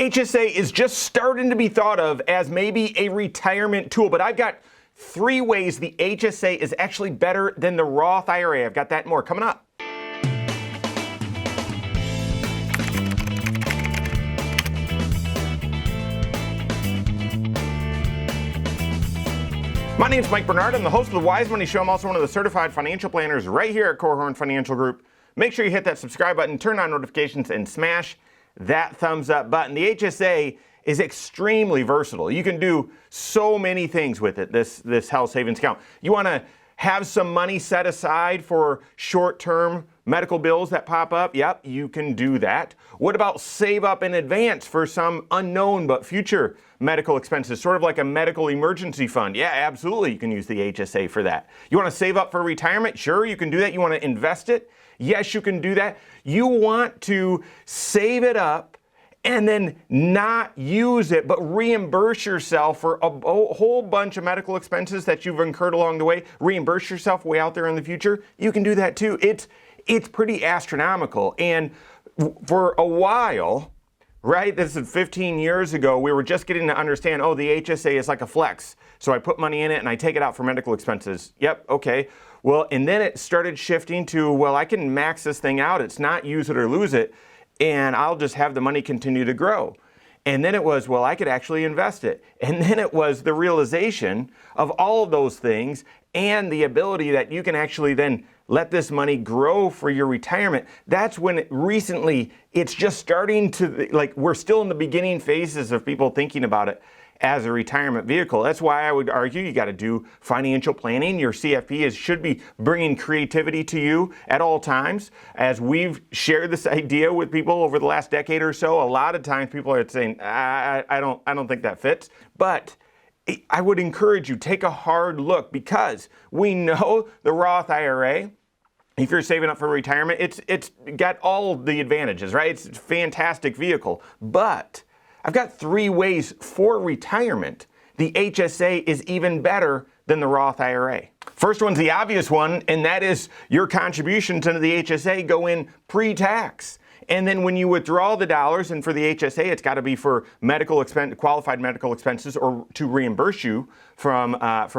HSA is just starting to be thought of as maybe a retirement tool, but I've got 3 ways the HSA is actually better than the Roth IRA. I've got that and more coming up. My name's Mike Bernard. I'm the host of the Wise Money Show. I'm also one of the certified financial planners right here at Korhorn Financial Group. Make sure you hit that subscribe button, turn on notifications, and smash that thumbs up button. The HSA is extremely versatile. You can do so many things with it, this health savings account. You want to have some money set aside for short-term medical bills that pop up? Yep, you can do that. What about save up in advance for some unknown but future medical expenses, sort of like a medical emergency fund? Yeah, absolutely, you can use the HSA for that. You want to save up for retirement? Sure, you can do that. You want to invest it? Yes, you can do that. You want to save it up and then not use it, but reimburse yourself for a whole bunch of medical expenses that you've incurred along the way. Reimburse yourself way out there in the future. You can do that too. It's pretty astronomical. And for a while, right, this is 15 years ago, we were just getting to understand, oh, the HSA is like a flex. So I put money in it and I take it out for medical expenses. Yep, okay. Well, and then it started shifting to, well, I can max this thing out. It's not use it or lose it, and I'll just have the money continue to grow. And then it was, well, I could actually invest it. And then it was the realization of all of those things and the ability that you can actually then let this money grow for your retirement. That's when it's just starting to, like, we're still in the beginning phases of people thinking about it as a retirement vehicle. That's why I would argue you got to do financial planning. Your CFP should be bringing creativity to you at all times. As we've shared this idea with people over the last decade or so, a lot of times people are saying, I don't think that fits. But I would encourage you, take a hard look, because we know the Roth IRA, if you're saving up for retirement, it's got all the advantages, right? It's a fantastic vehicle. But I've got 3 ways for retirement the HSA is even better than the Roth IRA. First one's the obvious one, and that is your contributions into the HSA go in pre-tax. And then when you withdraw the dollars, and for the HSA, it's got to be for qualified medical expenses, or to reimburse you from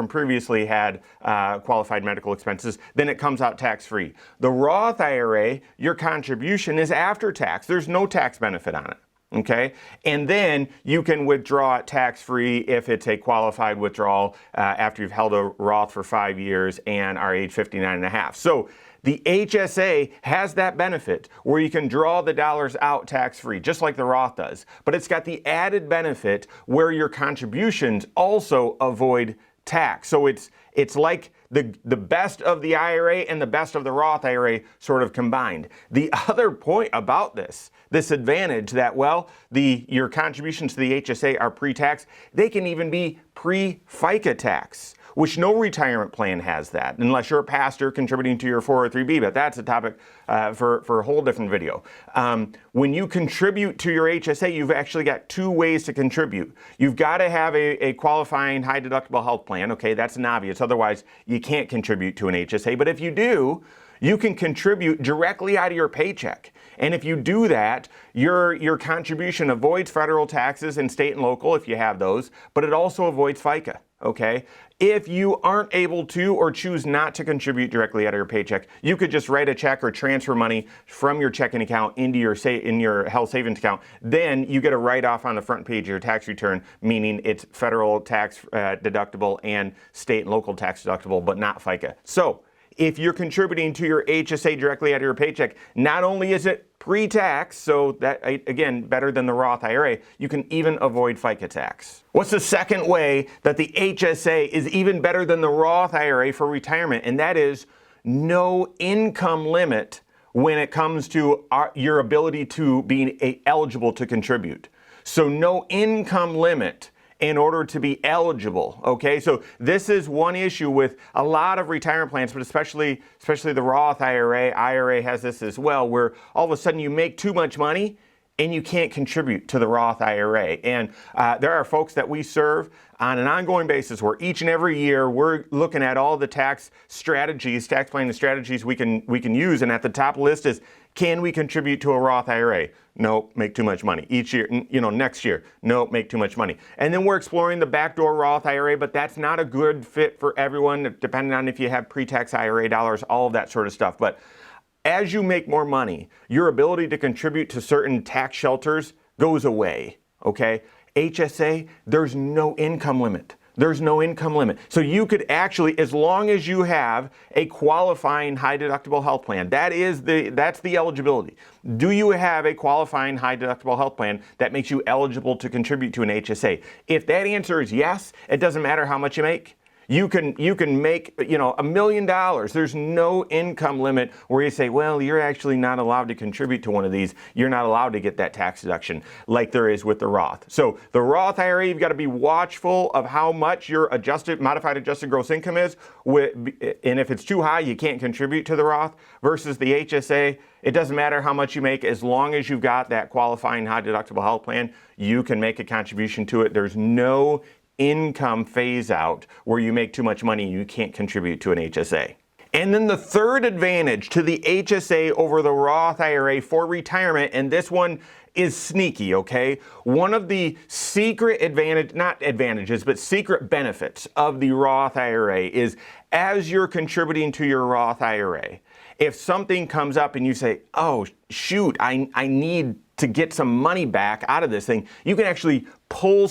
previously had qualified medical expenses, then it comes out tax-free. The Roth IRA, your contribution is after tax. There's no tax benefit on it. Okay, and then you can withdraw it tax-free if it's a qualified withdrawal after you've held a Roth for 5 years and are age 59 and a half. So the HSA has that benefit where you can draw the dollars out tax-free, just like the Roth does. But it's got the added benefit where your contributions also avoid tax. So it's like the best of the IRA and the best of the Roth IRA sort of combined. The other point about this advantage that, well, your contributions to the HSA are pre-tax, they can even be pre-FICA tax, which no retirement plan has that, unless you're a pastor contributing to your 403B, but that's a topic for a whole different video. When you contribute to your HSA, you've actually got 2 ways to contribute. You've got to have a qualifying high deductible health plan. Okay, that's an obvious. Otherwise, you can't contribute to an HSA. But if you do, you can contribute directly out of your paycheck. And if you do that, your contribution avoids federal taxes and state and local, if you have those, but it also avoids FICA. Okay? If you aren't able to or choose not to contribute directly out of your paycheck, you could just write a check or transfer money from your checking account into your health savings account. Then you get a write-off on the front page of your tax return, meaning it's federal tax deductible and state and local tax deductible, but not FICA. So if you're contributing to your HSA directly out of your paycheck, not only is it pre-tax, so that, again, better than the Roth IRA, you can even avoid FICA tax. What's the second way that the HSA is even better than the Roth IRA for retirement? And that is no income limit when it comes to your ability to be eligible to contribute. So no income limit in order to be eligible. Okay, so this is one issue with a lot of retirement plans, but especially the Roth IRA. IRA has this as well, where all of a sudden you make too much money and you can't contribute to the Roth IRA. And there are folks that we serve on an ongoing basis where each and every year we're looking at all the tax planning strategies we can use. And at the top list is, Can we contribute to a Roth IRA? No, make too much money. Each year, next year, no, make too much money. And then we're exploring the backdoor Roth IRA, but that's not a good fit for everyone, depending on if you have pre-tax IRA dollars, all of that sort of stuff. But as you make more money, your ability to contribute to certain tax shelters goes away, okay? HSA, there's no income limit. There's no income limit. So you could actually, as long as you have a qualifying high deductible health plan, that's the eligibility. Do you have a qualifying high deductible health plan that makes you eligible to contribute to an HSA? If that answer is yes, it doesn't matter how much you make. You can make, $1 million. There's no income limit where you say, well, you're actually not allowed to contribute to one of these. You're not allowed to get that tax deduction like there is with the Roth. So the Roth IRA, you've got to be watchful of how much your modified adjusted gross income is. And if it's too high, you can't contribute to the Roth. Versus the HSA, it doesn't matter how much you make. As long as you've got that qualifying high deductible health plan, you can make a contribution to it. There's no income phase out where you make too much money and you can't contribute to an HSA. And then the third advantage to the HSA over the Roth IRA for retirement, and this one is sneaky, okay? One of the secret secret benefits of the Roth IRA is as you're contributing to your Roth IRA, if something comes up and you say, oh, shoot, I need to get some money back out of this thing, you can actually pull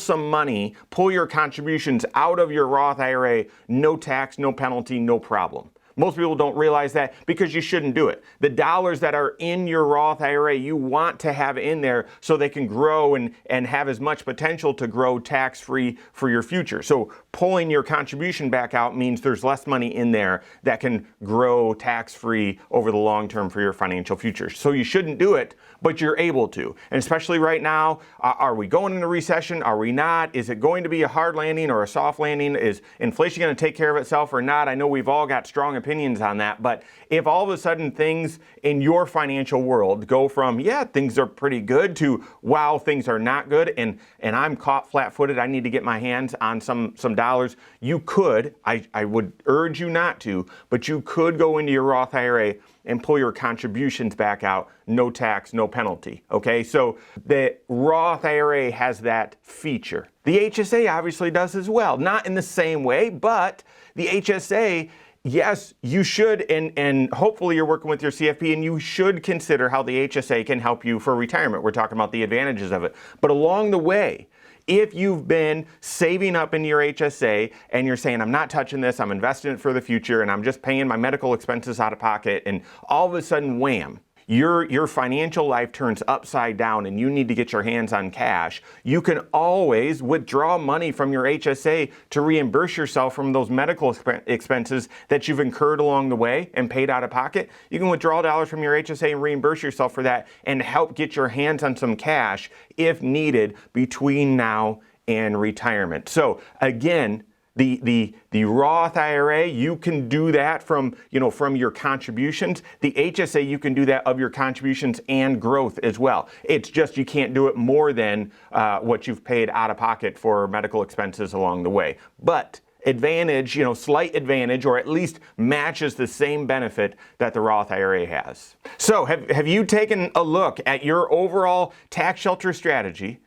your contributions out of your Roth IRA, no tax, no penalty, no problem. Most people don't realize that because you shouldn't do it. The dollars that are in your Roth IRA, you want to have in there so they can grow and have as much potential to grow tax-free for your future. So pulling your contribution back out means there's less money in there that can grow tax-free over the long term for your financial future. So you shouldn't do it, but you're able to. And especially right now, are we going into recession? Are we not? Is it going to be a hard landing or a soft landing? Is inflation going to take care of itself or not? I know we've all got strong opinions on that, but if all of a sudden things in your financial world go from, yeah, things are pretty good to, wow, things are not good, and I'm caught flat-footed, I need to get my hands on some dollars, you could, I would urge you not to, but you could go into your Roth IRA and pull your contributions back out, no tax, no penalty, okay? So the Roth IRA has that feature. The HSA obviously does as well, not in the same way, but the HSA, yes, you should, and hopefully you're working with your CFP, and you should consider how the HSA can help you for retirement. We're talking about the advantages of it. But along the way, if you've been saving up in your HSA and you're saying, I'm not touching this, I'm investing it for the future, and I'm just paying my medical expenses out of pocket, and all of a sudden, wham, your financial life turns upside down and you need to get your hands on cash, you can always withdraw money from your HSA to reimburse yourself from those medical expenses that you've incurred along the way and paid out of pocket. You can withdraw dollars from your HSA and reimburse yourself for that and help get your hands on some cash if needed between now and retirement. So again, the Roth IRA, you can do that from your contributions. The HSA, you can do that of your contributions and growth as well. It's just you can't do it more than what you've paid out of pocket for medical expenses along the way. But advantage, slight advantage, or at least matches the same benefit that the Roth IRA has. So have you taken a look at your overall tax shelter strategy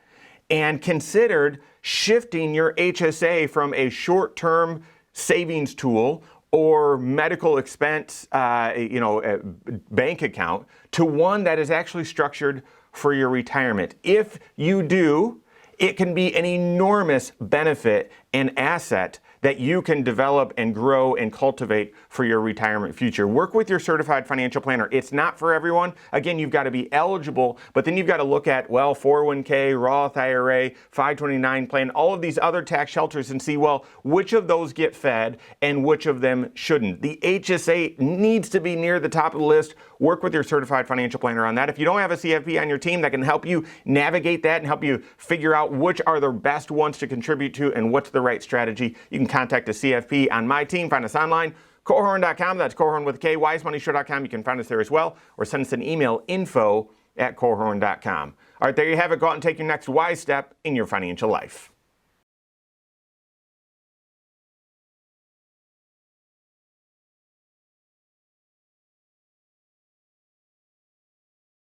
and considered shifting your HSA from a short-term savings tool or medical expense, a bank account to one that is actually structured for your retirement? If you do, it can be an enormous benefit and asset that you can develop and grow and cultivate for your retirement future. Work with your certified financial planner. It's not for everyone. Again, you've got to be eligible, but then you've got to look at, 401k, Roth IRA, 529 plan, all of these other tax shelters and see, which of those get fed and which of them shouldn't. The HSA needs to be near the top of the list. Work with your certified financial planner on that. If you don't have a CFP on your team that can help you navigate that and help you figure out which are the best ones to contribute to and what's the right strategy, you can contact a CFP on my team. Find us online, Korhorn.com. That's Korhorn with a K, wisemoneyshow.com. You can find us there as well, or send us an email, info@Korhorn.com. All right, there you have it. Go out and take your next wise step in your financial life.